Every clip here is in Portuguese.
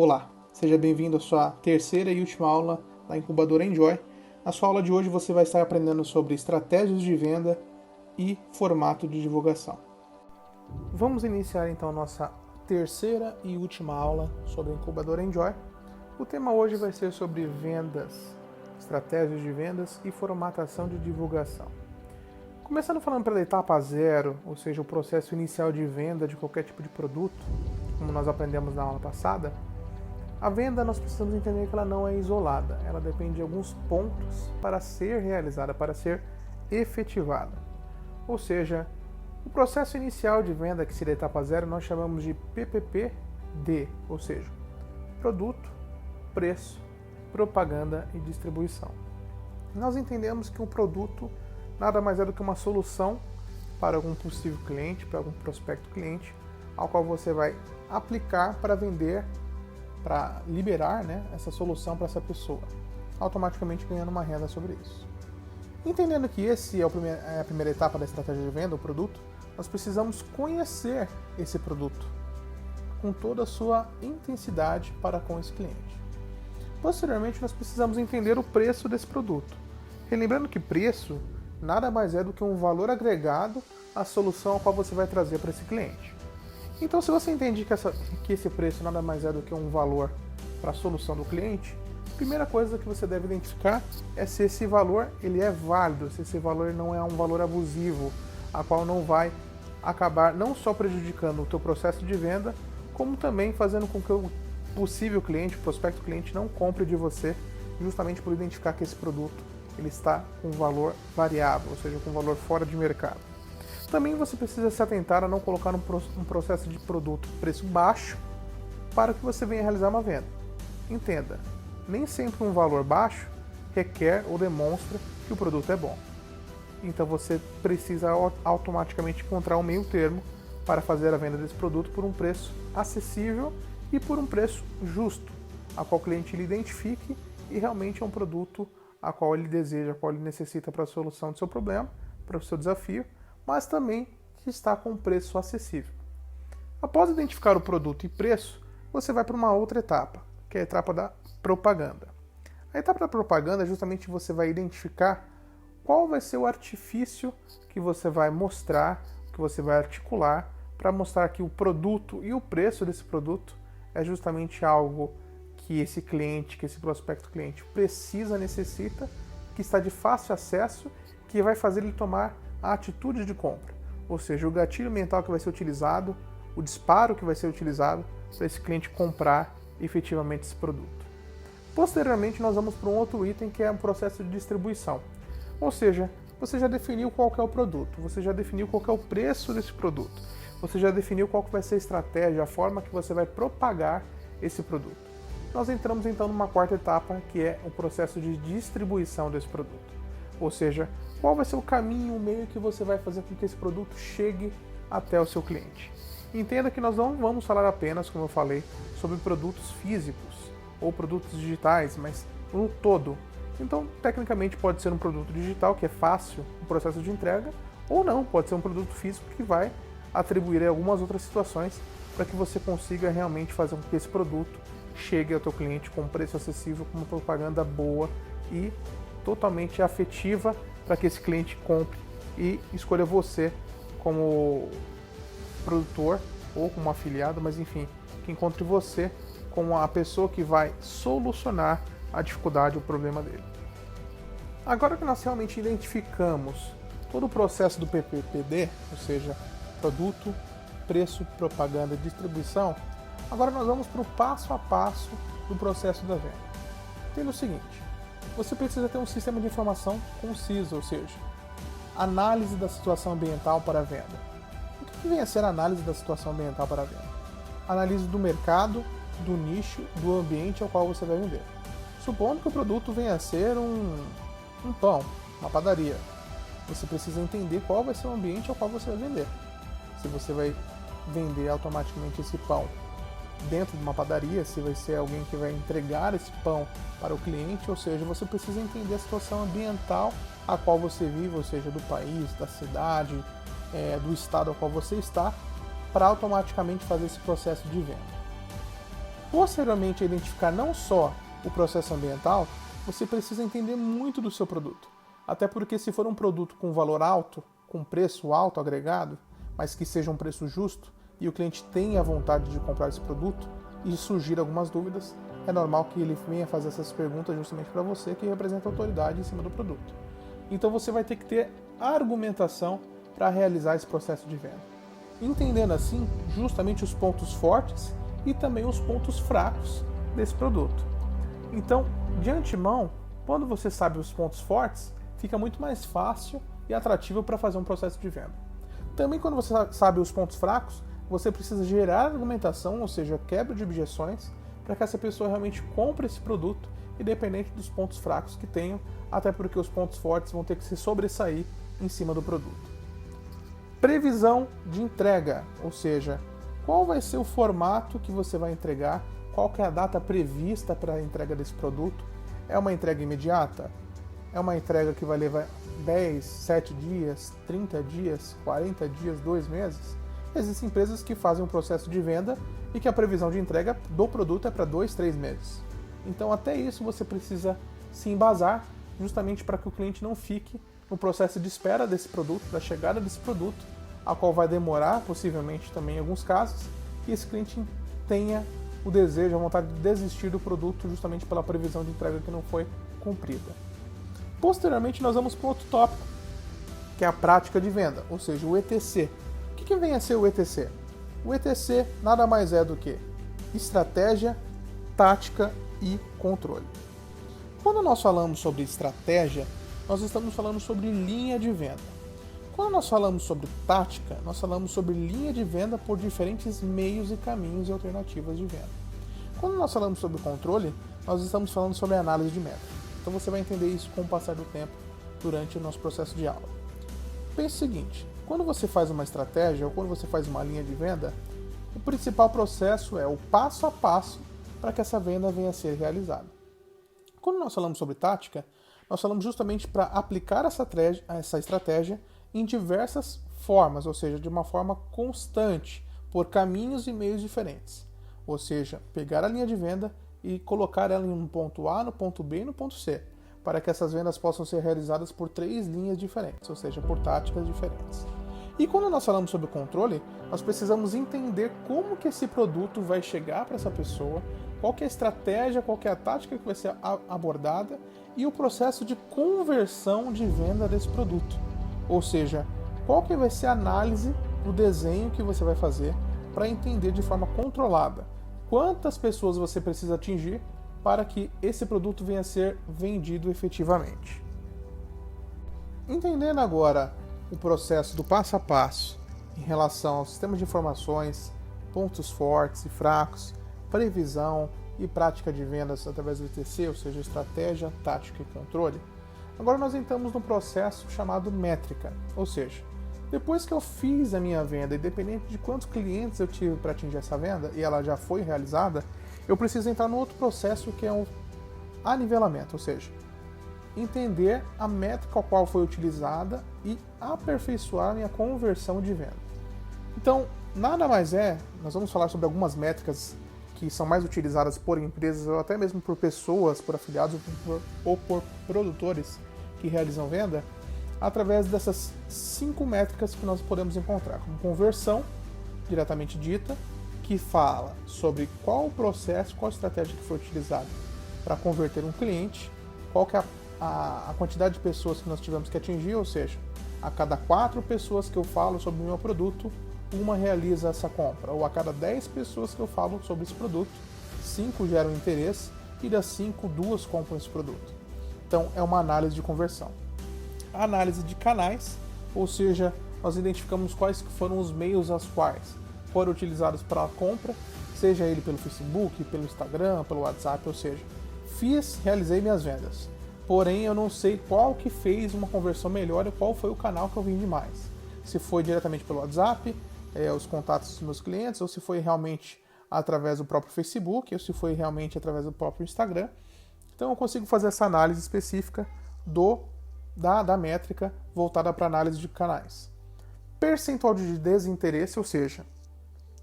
Olá, seja bem-vindo à sua terceira e última aula da Incubadora Enjoy. Na sua aula de hoje você vai estar aprendendo sobre estratégias de venda e formato de divulgação. Vamos iniciar então nossa terceira e última aula sobre a Incubadora Enjoy. O tema hoje vai ser sobre vendas, estratégias de vendas e formatação de divulgação. Começando falando pela etapa zero, ou seja, o processo inicial de venda de qualquer tipo de produto, como nós aprendemos na aula passada, a venda nós precisamos entender que ela não é isolada, ela depende de alguns pontos para ser realizada, para ser efetivada. Ou seja, o processo inicial de venda, que seria a etapa zero, nós chamamos de PPPD, ou seja, produto, preço, propaganda e distribuição. Nós entendemos que um produto nada mais é do que uma solução para algum possível cliente, para algum prospecto cliente, ao qual você vai aplicar para vender, para liberar, essa solução para essa pessoa, automaticamente ganhando uma renda sobre isso. Entendendo que esse é a primeira etapa da estratégia de venda, o produto, nós precisamos conhecer esse produto com toda a sua intensidade para com esse cliente. Posteriormente, nós precisamos entender o preço desse produto. Relembrando que preço nada mais é do que um valor agregado à solução a qual você vai trazer para esse cliente. Então, se você entende que esse preço nada mais é do que um valor para a solução do cliente, a primeira coisa que você deve identificar é se esse valor ele é válido, se esse valor não é um valor abusivo, a qual não vai acabar não só prejudicando o teu processo de venda, como também fazendo com que o possível cliente, o prospecto cliente, não compre de você, justamente por identificar que esse produto ele está com valor variável, ou seja, com valor fora de mercado. Também você precisa se atentar a não colocar um processo de produto preço baixo para que você venha realizar uma venda. Entenda, nem sempre um valor baixo requer ou demonstra que o produto é bom. Então você precisa automaticamente encontrar um meio termo para fazer a venda desse produto por um preço acessível e por um preço justo, a qual o cliente lhe identifique e realmente é um produto a qual ele deseja, a qual ele necessita para a solução do seu problema, para o seu desafio, mas também que está com um preço acessível. Após identificar o produto e preço, você vai para uma outra etapa, que é a etapa da propaganda. A etapa da propaganda é justamente você vai identificar qual vai ser o artifício que você vai mostrar, que você vai articular, para mostrar que o produto e o preço desse produto é justamente algo que esse cliente, que esse prospecto cliente precisa, necessita, que está de fácil acesso, que vai fazer ele tomar a atitude de compra, ou seja, o gatilho mental que vai ser utilizado, o disparo que vai ser utilizado para esse cliente comprar efetivamente esse produto. Posteriormente, nós vamos para um outro item que é um processo de distribuição, ou seja, você já definiu qual que é o produto, você já definiu qual que é o preço desse produto, você já definiu qual que vai ser a estratégia, a forma que você vai propagar esse produto. Nós entramos então numa quarta etapa, que é o processo de distribuição desse produto. Ou seja, qual vai ser o caminho, o meio que você vai fazer com que esse produto chegue até o seu cliente. Entenda que nós não vamos falar apenas, como eu falei, sobre produtos físicos ou produtos digitais, mas no todo. Então, tecnicamente pode ser um produto digital, que é fácil o processo de entrega, ou não, pode ser um produto físico que vai atribuir algumas outras situações para que você consiga realmente fazer com que esse produto chegue ao teu cliente com um preço acessível, com uma propaganda boa e totalmente afetiva para que esse cliente compre e escolha você como produtor ou como afiliado, mas enfim, que encontre você como a pessoa que vai solucionar a dificuldade ou o problema dele. Agora que nós realmente identificamos todo o processo do PPPD, ou seja, produto, preço, propaganda e distribuição, agora nós vamos para o passo a passo do processo da venda. Entenda o seguinte, você precisa ter um sistema de informação conciso, ou seja, análise da situação ambiental para a venda. O que vem a ser a análise da situação ambiental para a venda? Análise do mercado, do nicho, do ambiente ao qual você vai vender. Supondo que o produto venha a ser um pão, uma padaria, você precisa entender qual vai ser o ambiente ao qual você vai vender. Se você vai vender automaticamente esse pão dentro de uma padaria, se vai ser alguém que vai entregar esse pão para o cliente, ou seja, você precisa entender a situação ambiental a qual você vive, ou seja, do país, da cidade, do estado ao qual você está, para automaticamente fazer esse processo de venda. Posteriormente a identificar não só o processo ambiental, você precisa entender muito do seu produto. Até porque se for um produto com valor alto, com preço alto agregado, mas que seja um preço justo e o cliente tenha vontade de comprar esse produto e surgir algumas dúvidas, é normal que ele venha fazer essas perguntas justamente para você que representa a autoridade em cima do produto. Então você vai ter que ter argumentação para realizar esse processo de venda. Entendendo assim justamente os pontos fortes e também os pontos fracos desse produto. Então, de antemão, quando você sabe os pontos fortes, fica muito mais fácil e atrativo para fazer um processo de venda. Também quando você sabe os pontos fracos, você precisa gerar argumentação, ou seja, quebra de objeções, para que essa pessoa realmente compre esse produto, independente dos pontos fracos que tenham, até porque os pontos fortes vão ter que se sobressair em cima do produto. Previsão de entrega, ou seja, qual vai ser o formato que você vai entregar, qual que é a data prevista para a entrega desse produto. É uma entrega imediata? É uma entrega que vai levar 10, 7 dias, 30 dias, 40 dias, 2 meses? Existem empresas que fazem um processo de venda e que a previsão de entrega do produto é para 2, 3 meses. Então até isso você precisa se embasar justamente para que o cliente não fique no processo de espera desse produto, da chegada desse produto, a qual vai demorar possivelmente também em alguns casos, e esse cliente tenha o desejo, a vontade de desistir do produto justamente pela previsão de entrega que não foi cumprida. Posteriormente nós vamos para outro tópico, que é a prática de venda, ou seja, o ETC. O que vem a ser o ETC? O ETC nada mais é do que estratégia, tática e controle. Quando nós falamos sobre estratégia, nós estamos falando sobre linha de venda. Quando nós falamos sobre tática, nós falamos sobre linha de venda por diferentes meios e caminhos e alternativas de venda. Quando nós falamos sobre controle, nós estamos falando sobre análise de métrica. Então você vai entender isso com o passar do tempo durante o nosso processo de aula. Pense o seguinte, quando você faz uma estratégia ou quando você faz uma linha de venda, o principal processo é o passo a passo para que essa venda venha a ser realizada. Quando nós falamos sobre tática, nós falamos justamente para aplicar essa estratégia em diversas formas, ou seja, de uma forma constante, por caminhos e meios diferentes. Ou seja, pegar a linha de venda e colocar ela em um ponto A, no ponto B e no ponto C, para que essas vendas possam ser realizadas por 3 linhas diferentes, ou seja, por táticas diferentes. E quando nós falamos sobre controle, nós precisamos entender como que esse produto vai chegar para essa pessoa, qual que é a estratégia, qual que é a tática que vai ser abordada e o processo de conversão de venda desse produto. Ou seja, qual que vai ser a análise do desenho que você vai fazer para entender de forma controlada quantas pessoas você precisa atingir para que esse produto venha a ser vendido efetivamente. Entendendo agora o processo do passo a passo em relação ao sistema de informações, pontos fortes e fracos, previsão e prática de vendas através do ETC, ou seja, estratégia, tática e controle, agora nós entramos no processo chamado métrica, ou seja, depois que eu fiz a minha venda, independente de quantos clientes eu tive para atingir essa venda e ela já foi realizada, eu preciso entrar no outro processo que é o anivelamento, ou seja, entender a métrica a qual foi utilizada e aperfeiçoar a minha conversão de venda. Então, nada mais nós vamos falar sobre algumas métricas que são mais utilizadas por empresas ou até mesmo por pessoas, por afiliados ou por produtores que realizam venda, através dessas 5 métricas que nós podemos encontrar, como conversão, diretamente dita, que fala sobre qual o processo, qual a estratégia que foi utilizada para converter um cliente, qual que é a quantidade de pessoas que nós tivemos que atingir, ou seja, a cada 4 pessoas que eu falo sobre o meu produto, uma realiza essa compra, ou a cada 10 pessoas que eu falo sobre esse produto, 5 geram interesse e das 5, 2 compram esse produto. Então é uma análise de conversão. A análise de canais, ou seja, nós identificamos quais foram os meios aos quais foram utilizados para a compra, seja ele pelo Facebook, pelo Instagram, pelo WhatsApp, ou seja, realizei minhas vendas. Porém, eu não sei qual que fez uma conversão melhor e qual foi o canal que eu vendi mais. Se foi diretamente pelo WhatsApp, os contatos dos meus clientes, ou se foi realmente através do próprio Facebook, ou se foi realmente através do próprio Instagram. Então eu consigo fazer essa análise específica da métrica voltada para análise de canais. Percentual de desinteresse, ou seja,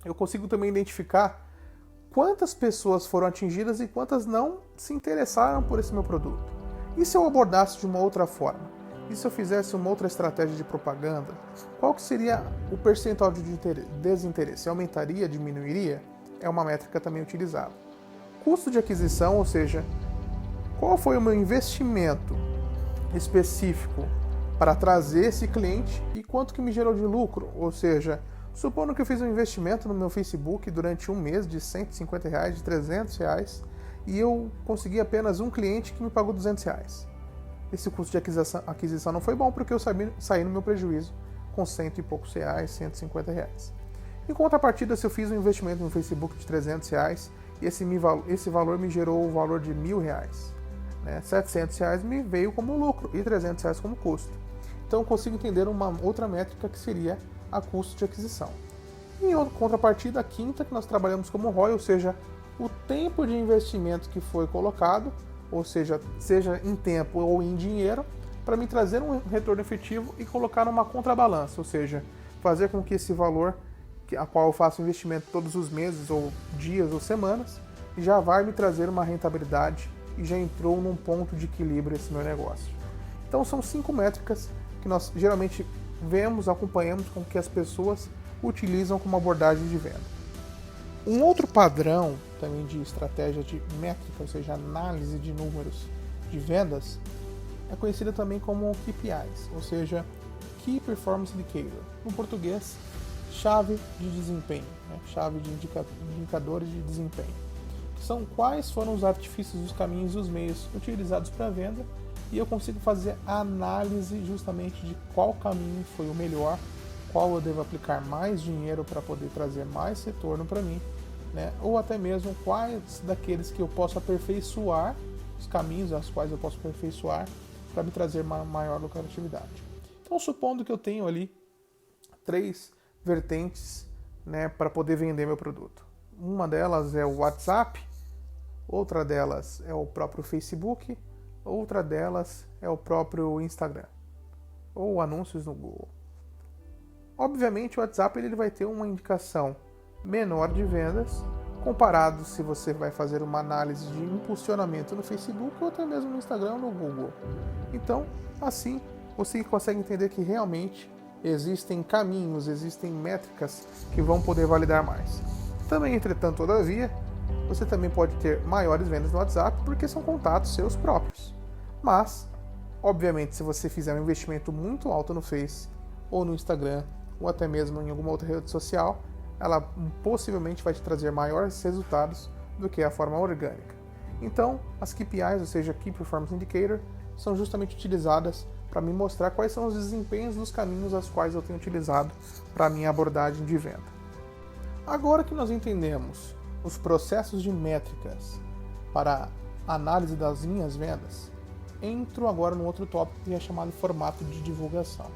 eu consigo também identificar quantas pessoas foram atingidas e quantas não se interessaram por esse meu produto. E se eu abordasse de uma outra forma? E se eu fizesse uma outra estratégia de propaganda? Qual que seria o percentual de desinteresse? Aumentaria, diminuiria? É uma métrica também utilizada. Custo de aquisição, ou seja, qual foi o meu investimento específico para trazer esse cliente e quanto que me gerou de lucro? Ou seja, supondo que eu fiz um investimento no meu Facebook durante um mês de R$150, de R$300 e eu consegui apenas um cliente que me pagou R$200. Esse custo de aquisição não foi bom porque eu saí no meu prejuízo com cento e poucos reais, R$150. Em contrapartida, se eu fiz um investimento no Facebook de R$300 e esse valor me gerou o valor de R$1.000, né? R$700 me veio como lucro e R$300 como custo. Então eu consigo entender uma outra métrica que seria a custo de aquisição. Em contrapartida, a quinta que nós trabalhamos como ROI, ou seja, o tempo de investimento que foi colocado, ou seja em tempo ou em dinheiro, para me trazer um retorno efetivo e colocar numa contrabalança, ou seja, fazer com que esse valor, a qual eu faço investimento todos os meses, ou dias, ou semanas, já vai me trazer uma rentabilidade e já entrou num ponto de equilíbrio esse meu negócio. Então são 5 métricas que nós geralmente vemos, acompanhamos com que as pessoas utilizam como abordagem de venda. Um outro padrão também de estratégia de métrica, ou seja, análise de números de vendas, é conhecida também como KPIs, ou seja, Key Performance Indicator. No português, chave de desempenho, né? Chave de indicadores de desempenho. São quais foram os artifícios, os caminhos e os meios utilizados para a venda, e eu consigo fazer a análise justamente de qual caminho foi o melhor, qual eu devo aplicar mais dinheiro para poder trazer mais retorno para mim, né? Ou até mesmo quais daqueles que eu posso aperfeiçoar, os caminhos aos quais eu posso aperfeiçoar para me trazer uma maior lucratividade. Então, supondo que eu tenho ali 3 vertentes, né, para poder vender meu produto. Uma delas é o WhatsApp, outra delas é o próprio Facebook, outra delas é o próprio Instagram, ou anúncios no Google. Obviamente o WhatsApp ele vai ter uma indicação menor de vendas, comparado se você vai fazer uma análise de impulsionamento no Facebook ou até mesmo no Instagram ou no Google. Então, assim, você consegue entender que realmente existem caminhos, existem métricas que vão poder validar mais. Também, entretanto, todavia, você também pode ter maiores vendas no WhatsApp porque são contatos seus próprios. Mas, obviamente, se você fizer um investimento muito alto no Face ou no Instagram ou até mesmo em alguma outra rede social, ela possivelmente vai te trazer maiores resultados do que a forma orgânica. Então, as KPIs, ou seja, Key Performance Indicator, são justamente utilizadas para me mostrar quais são os desempenhos dos caminhos aos quais eu tenho utilizado para a minha abordagem de venda. Agora que nós entendemos os processos de métricas para a análise das minhas vendas, entro agora no outro tópico que é chamado formato de divulgação.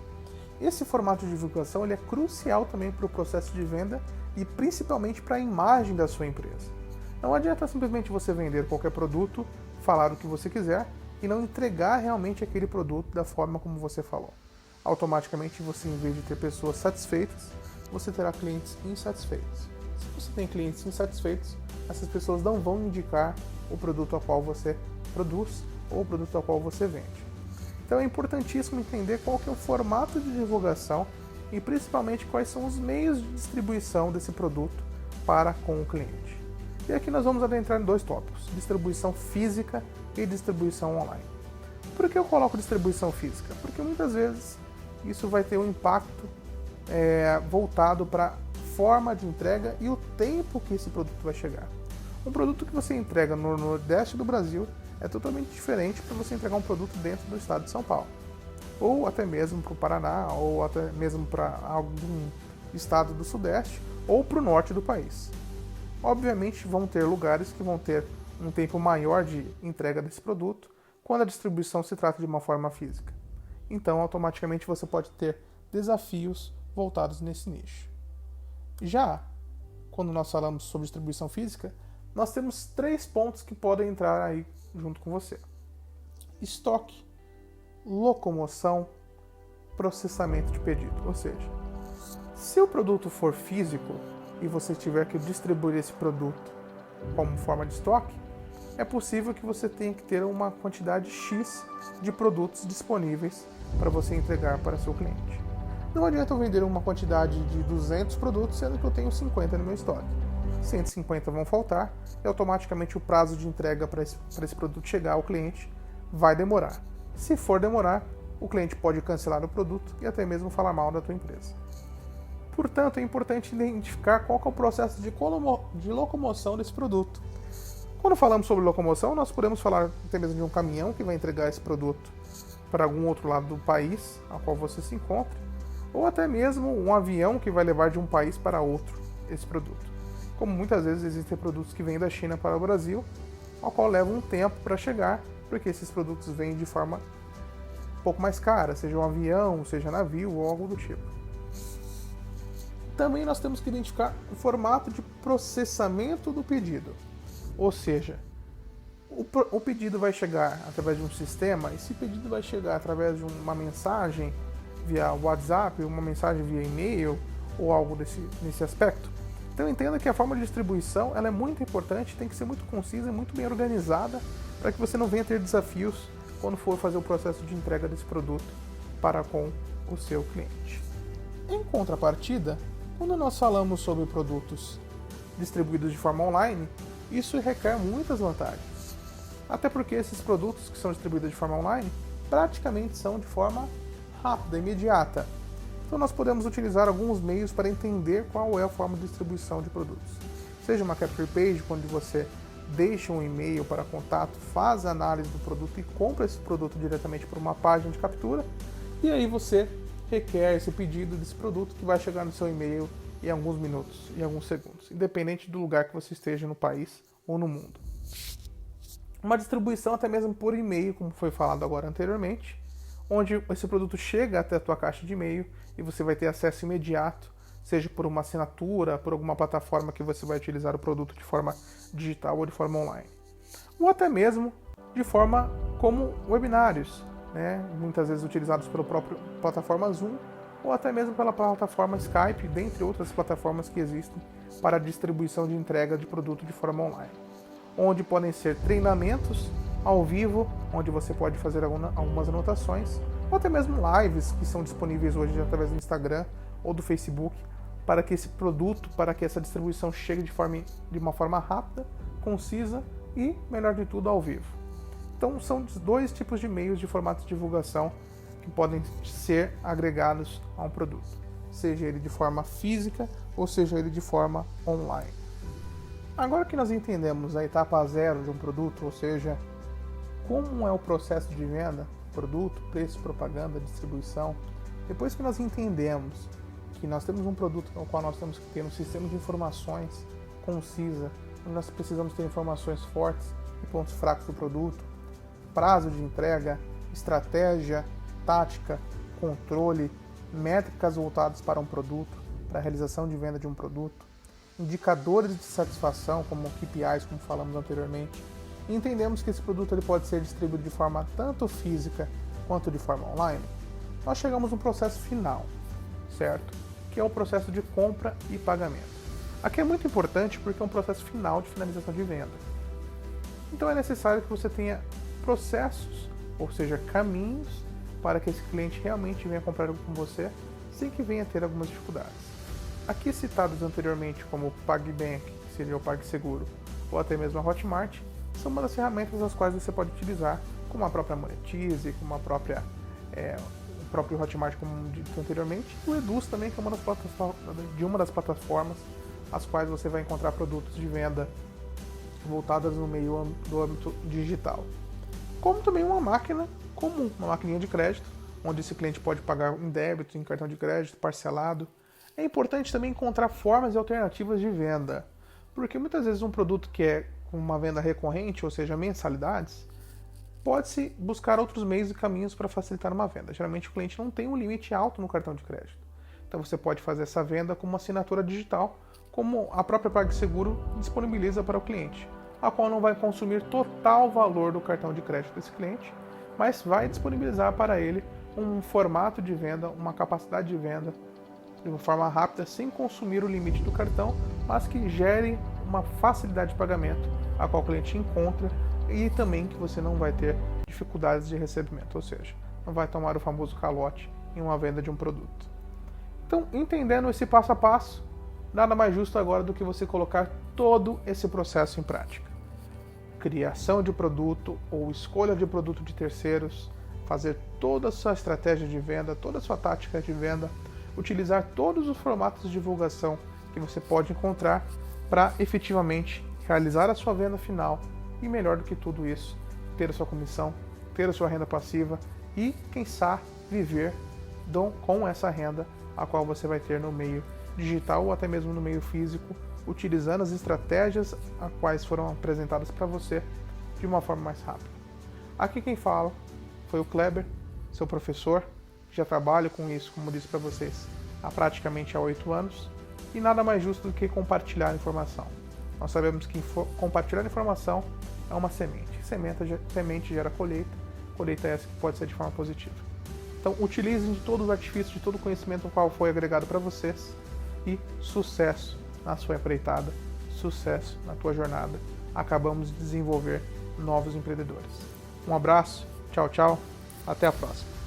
Esse formato de divulgação ele é crucial também para o processo de venda e principalmente para a imagem da sua empresa. Não adianta simplesmente você vender qualquer produto, falar o que você quiser e não entregar realmente aquele produto da forma como você falou. Automaticamente você, em vez de ter pessoas satisfeitas, você terá clientes insatisfeitos. Se você tem clientes insatisfeitos, essas pessoas não vão indicar o produto ao qual você produz ou o produto ao qual você vende. Então é importantíssimo entender qual que é o formato de divulgação e principalmente quais são os meios de distribuição desse produto para com o cliente. E aqui nós vamos adentrar em 2 tópicos, distribuição física e distribuição online. Por que eu coloco distribuição física? Porque muitas vezes isso vai ter um impacto voltado para a forma de entrega e o tempo que esse produto vai chegar. Um produto que você entrega no Nordeste do Brasil é totalmente diferente para você entregar um produto dentro do estado de São Paulo, ou até mesmo para o Paraná, ou até mesmo para algum estado do Sudeste, ou para o Norte do país. Obviamente vão ter lugares que vão ter um tempo maior de entrega desse produto, quando a distribuição se trata de uma forma física. Então, automaticamente você pode ter desafios voltados nesse nicho. Já, quando nós falamos sobre distribuição física, nós temos 3 pontos que podem entrar aí junto com você: estoque, locomoção, processamento de pedido. Ou seja, se o produto for físico e você tiver que distribuir esse produto como forma de estoque, é possível que você tenha que ter uma quantidade X de produtos disponíveis para você entregar para seu cliente. Não adianta eu vender uma quantidade de 200 produtos, sendo que eu tenho 50 no meu estoque. 150 vão faltar e automaticamente o prazo de entrega para esse produto chegar ao cliente vai demorar. Se for demorar, o cliente pode cancelar o produto e até mesmo falar mal da tua empresa. Portanto, é importante identificar qual que é o processo de locomoção desse produto. Quando falamos sobre locomoção, nós podemos falar até mesmo de um caminhão que vai entregar esse produto para algum outro lado do país ao qual você se encontra, ou até mesmo um avião que vai levar de um país para outro esse produto. Como muitas vezes existem produtos que vêm da China para o Brasil, ao qual leva um tempo para chegar, porque esses produtos vêm de forma um pouco mais cara, seja um avião, seja navio ou algo do tipo. Também nós temos que identificar o formato de processamento do pedido. Ou seja, o pedido vai chegar através de um sistema, esse pedido vai chegar através de uma mensagem via WhatsApp, uma mensagem via e-mail ou algo nesse aspecto. Então entenda que a forma de distribuição ela é muito importante, tem que ser muito concisa e muito bem organizada para que você não venha ter desafios quando for fazer o processo de entrega desse produto para com o seu cliente. Em contrapartida, quando nós falamos sobre produtos distribuídos de forma online, isso requer muitas vantagens. Até porque esses produtos que são distribuídos de forma online praticamente são de forma rápida, imediata. Então nós podemos utilizar alguns meios para entender qual é a forma de distribuição de produtos. Seja uma capture page, onde você deixa um e-mail para contato, faz a análise do produto e compra esse produto diretamente por uma página de captura, e aí você requer esse pedido desse produto que vai chegar no seu e-mail em alguns minutos, em alguns segundos, independente do lugar que você esteja no país ou no mundo. Uma distribuição até mesmo por e-mail, como foi falado agora anteriormente, onde esse produto chega até a tua caixa de e-mail e você vai ter acesso imediato, seja por uma assinatura, por alguma plataforma que você vai utilizar o produto de forma digital ou de forma online. Ou até mesmo de forma como webinários, muitas vezes utilizados pela própria plataforma Zoom, ou até mesmo pela plataforma Skype, dentre outras plataformas que existem para a distribuição de entrega de produto de forma online. Onde podem ser treinamentos ao vivo, onde você pode fazer algumas anotações, ou até mesmo lives que são disponíveis hoje através do Instagram ou do Facebook, para que esse produto, para que essa distribuição chegue de uma forma rápida, concisa e, melhor de tudo, ao vivo. Então são dois tipos de meios de formato de divulgação que podem ser agregados a um produto, seja ele de forma física ou seja ele de forma online. Agora que nós entendemos a etapa zero de um produto, ou seja, como é o processo de venda, produto, preço, propaganda, distribuição, depois que nós entendemos que nós temos um produto no qual nós temos que ter um sistema de informações concisa, onde nós precisamos ter informações fortes e pontos fracos do produto, prazo de entrega, estratégia, tática, controle, métricas voltadas para um produto, para a realização de venda de um produto, indicadores de satisfação, como KPIs, como falamos anteriormente, e entendemos que esse produto ele pode ser distribuído de forma tanto física quanto de forma online, nós chegamos no processo final, certo? Que é o processo de compra e pagamento. Aqui é muito importante porque é um processo final de finalização de venda. Então é necessário que você tenha processos, ou seja, caminhos, para que esse cliente realmente venha comprar algo com você, sem que venha ter algumas dificuldades. Aqui citados anteriormente como o PagBank, que seria o PagSeguro, ou até mesmo a Hotmart, são uma das ferramentas as quais você pode utilizar, como a própria Monetize, como o próprio Hotmart, como dito anteriormente, e o Eduz também, que é uma das plataformas as quais você vai encontrar produtos de venda voltadas no meio do âmbito digital. Como também uma máquina comum, uma maquininha de crédito, onde esse cliente pode pagar em débito, em cartão de crédito, parcelado. É importante também encontrar formas e alternativas de venda, porque muitas vezes um produto que é com uma venda recorrente, ou seja, mensalidades, pode-se buscar outros meios e caminhos para facilitar uma venda. Geralmente o cliente não tem um limite alto no cartão de crédito. Então você pode fazer essa venda com uma assinatura digital, como a própria PagSeguro disponibiliza para o cliente, a qual não vai consumir total valor do cartão de crédito desse cliente, mas vai disponibilizar para ele um formato de venda, uma capacidade de venda de uma forma rápida, sem consumir o limite do cartão, mas que gere uma facilidade de pagamento a qual o cliente encontra e também que você não vai ter dificuldades de recebimento, ou seja, não vai tomar o famoso calote em uma venda de um produto. Então, entendendo esse passo a passo, nada mais justo agora do que você colocar todo esse processo em prática. Criação de produto ou escolha de produto de terceiros, fazer toda a sua estratégia de venda, toda a sua tática de venda, utilizar todos os formatos de divulgação que você pode encontrar para efetivamente realizar a sua venda final e, melhor do que tudo isso, ter a sua comissão, ter a sua renda passiva e, quem sabe, viver com essa renda a qual você vai ter no meio digital ou até mesmo no meio físico, utilizando as estratégias a quais foram apresentadas para você de uma forma mais rápida. Aqui quem fala foi o Kleber, seu professor, já trabalho com isso, como disse para vocês, há praticamente 8 anos, e nada mais justo do que compartilhar informação. Nós sabemos que compartilhar informação é uma semente. Semente gera colheita, colheita é essa que pode ser de forma positiva. Então, utilizem de todos os artifícios, de todo o conhecimento qual foi agregado para vocês e sucesso na sua empreitada, sucesso na tua jornada. Acabamos de desenvolver novos empreendedores. Um abraço, tchau, tchau, até a próxima.